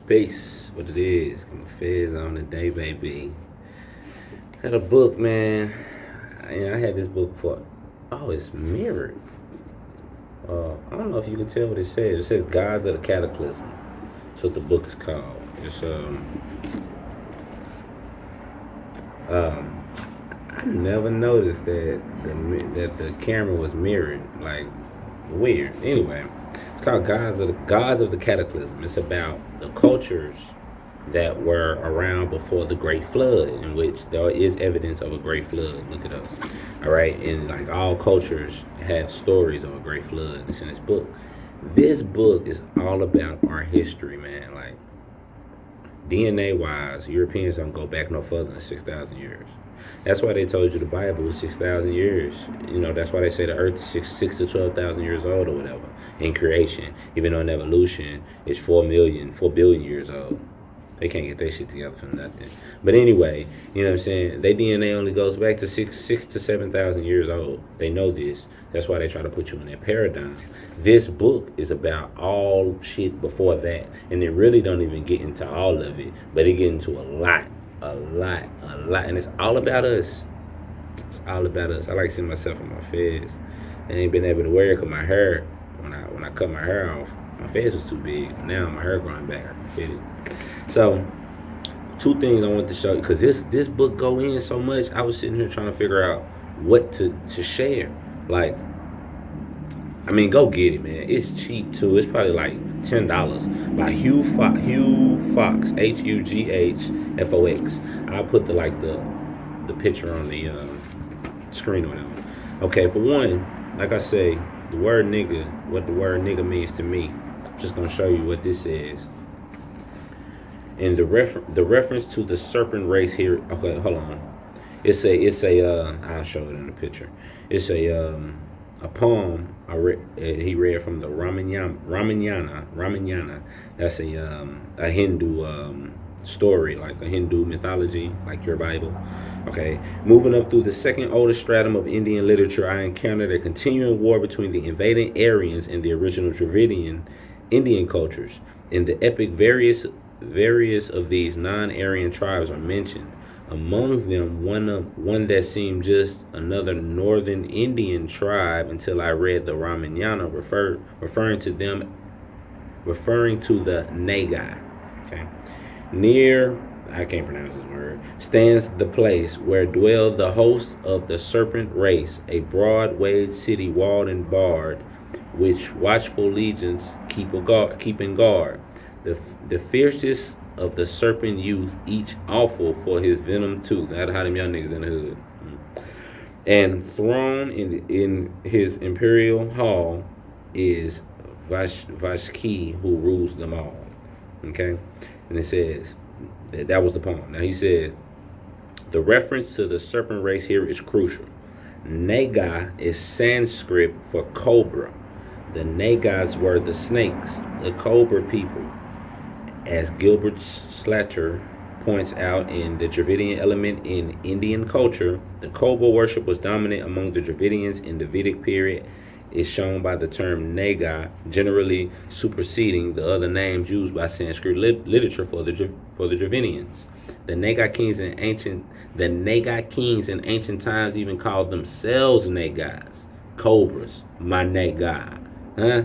Peace. What it is. Got my feds on today, baby. Got a book, man. I had this book for. Oh, it's mirrored. I don't know if you can tell what it says. It says Gods of the Cataclysm. That's what the book is called. It's I never noticed that the camera was mirrored. Like, weird. Anyway, it's called Gods of the Cataclysm. It's about the cultures that were around before the Great Flood, in which there is evidence of a Great Flood. Look it up. All right, and like all cultures have stories of a Great Flood. It's in this book. This book is all about our history, man. Like, DNA wise, Europeans don't go back no further than 6,000 years. That's why they told you the Bible was 6,000 years. You know, that's why they say the earth is six to 12,000 years old or whatever in creation, even though in evolution it's 4 billion years old. They can't get their shit together from nothing. But anyway, you know what I'm saying? Their DNA only goes back to six to 7,000 years old. They know this. That's why they try to put you in that paradigm. This book is about all shit before that. And it really don't even get into all of it. But it get into a lot. And it's all about us. It's all about us. I like seeing myself in my fez. I ain't been able to wear it because my hair, when I cut my hair off, my face was too big. Now my hair growing back. I can fit it. So, two things I want to show you, because this book go in so much. I was sitting here trying to figure out what to share. Like, I mean, go get it, man. It's cheap too. It's probably like $10 by Hugh Fox, HUGHFOX. I'll put the picture on the screen or whatever. Okay, for one, like I say, the word nigga, what the word nigga means to me. I'm just gonna show you what this says. And the reference to the serpent race here. Okay, hold on. It's a. I'll show it in the picture. It's a poem he read from the Ramayana. That's a Hindu story, like a Hindu mythology, like your Bible. Okay, moving up through the second oldest stratum of Indian literature, I encountered a continuing war between the invading Aryans and the original Dravidian Indian cultures. In the epic, various of these non-Aryan tribes are mentioned. Among them, one that seemed just another northern Indian tribe until I read the Ramayana, referring to the Naga. Okay, near, I can't pronounce this word, stands the place where dwell the hosts of the serpent race, a broad-wayed city walled and barred, which watchful legions keeping guard. The fiercest of the serpent youth, each awful for his venom tooth. That's how them young niggas in the hood. And thrown in his imperial hall is Vashki, who rules them all. Okay? And it says, that was the poem. Now he says, the reference to the serpent race here is crucial. Naga is Sanskrit for cobra. The Nagas were the snakes, the cobra people. As Gilbert Slater points out, in the Dravidian element in Indian culture, the cobra worship was dominant among the Dravidians in the Vedic period, is shown by the term Naga, generally superseding the other names used by Sanskrit literature for the Dravidians. The Naga kings in ancient times even called themselves Nagas, cobras, my Naga. Huh?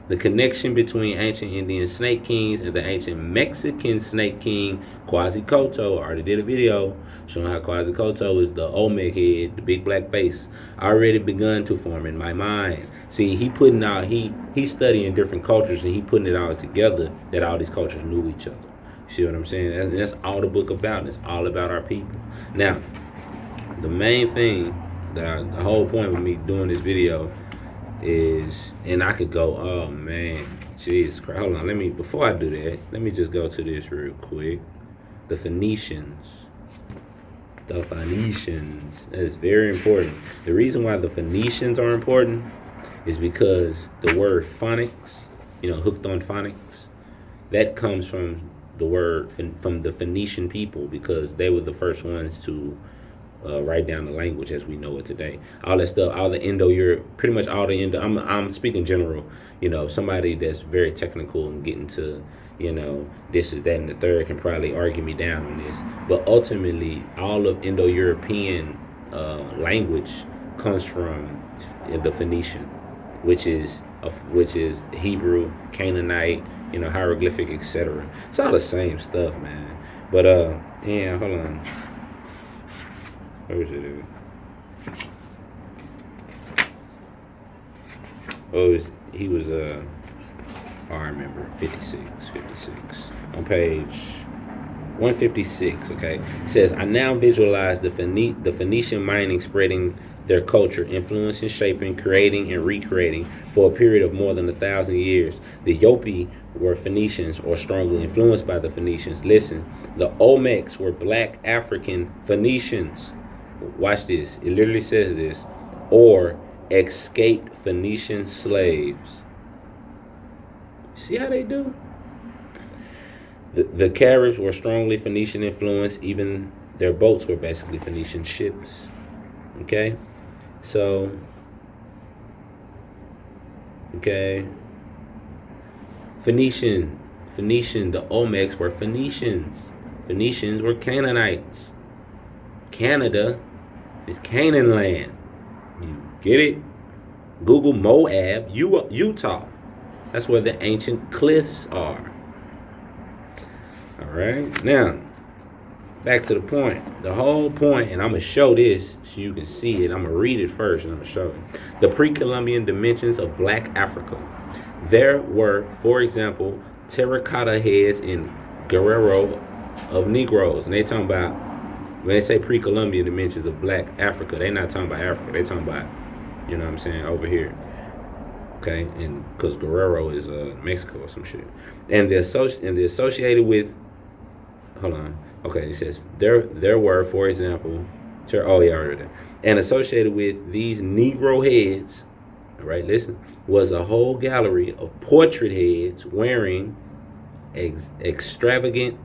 The connection between ancient Indian snake kings and the ancient Mexican snake king, Quetzalcoatl, I already did a video showing how Quetzalcoatl is the Olmec head, the big black face, already begun to form in my mind. See, he's studying different cultures and he putting it all together that all these cultures knew each other. See what I'm saying? That's all the book about. It's all about our people. Now, the main thing the whole point of me doing this video is, and I could go, oh man, Jesus Christ, hold on, before I do that, let me just go to this real quick. The Phoenicians, that is very important. The reason why the Phoenicians are important is because the word phonics, hooked on phonics, that comes from the word, from the Phoenician people, because they were the first ones to write down the language as we know it today. All that stuff, all the Indo-Europe, pretty much all the Indo. I'm speaking general. Somebody that's very technical and getting to, this is that and the third can probably argue me down on this. But ultimately, all of Indo-European language comes from the Phoenician, which is Hebrew, Canaanite, hieroglyphic, etc. It's all the same stuff, man. But damn, hold on. Where is it? He was I remember 56 on page 156. Okay, it says, I now visualize the Phoenician mining spreading their culture, influencing, shaping, creating, and recreating for a period of more than 1,000 years. The Yopi were Phoenicians or strongly influenced by the Phoenicians. Listen, the Olmecs were black African Phoenicians. Watch this. It literally says this. Or escaped Phoenician slaves. See how they do? The Caribs were strongly Phoenician influenced. Even their boats were basically Phoenician ships. Okay? So, okay. Phoenician, the Olmecs were Phoenicians. Phoenicians were Canaanites. Canada is Canaan land. You get it? Google Moab, Utah. That's where the ancient cliffs are. All right. Now, back to the point. The whole point, and I'm going to show this so you can see it. I'm going to read it first, and I'm going to show it. The pre-Columbian dimensions of black Africa. There were, for example, terracotta heads in Guerrero of Negroes. And they talking about, when they say pre-Columbian dimensions of black Africa, they're not talking about Africa. They're talking about, over here. Okay, and because Guerrero is Mexico or some shit. And the associated with, hold on. Okay, it says there were, for example, and associated with these Negro heads, all right, listen, was a whole gallery of portrait heads wearing exaggerated,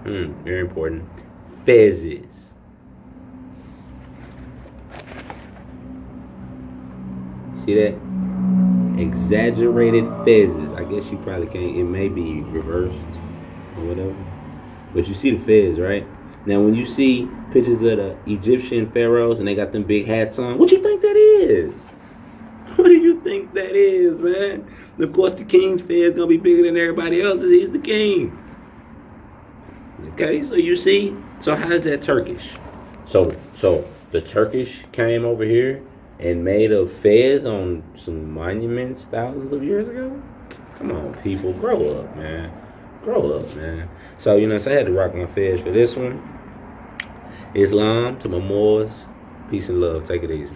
very important, fezzes. See that? Exaggerated fezzes. I guess you probably can't. It may be reversed or whatever. But you see the fez, right? Now, when you see pictures of the Egyptian pharaohs and they got them big hats on, what you think that is? What do you think that is, man? And of course, the king's fez gonna be bigger than everybody else's. He's the king. Okay, so you see. So how is that Turkish? So the Turkish came over here and made a fez on some monuments thousands of years ago? Come on, people. Grow up, man. Grow up, man. So, so I had to rock my fez for this one. Islam to my Moors. Peace and love. Take it easy.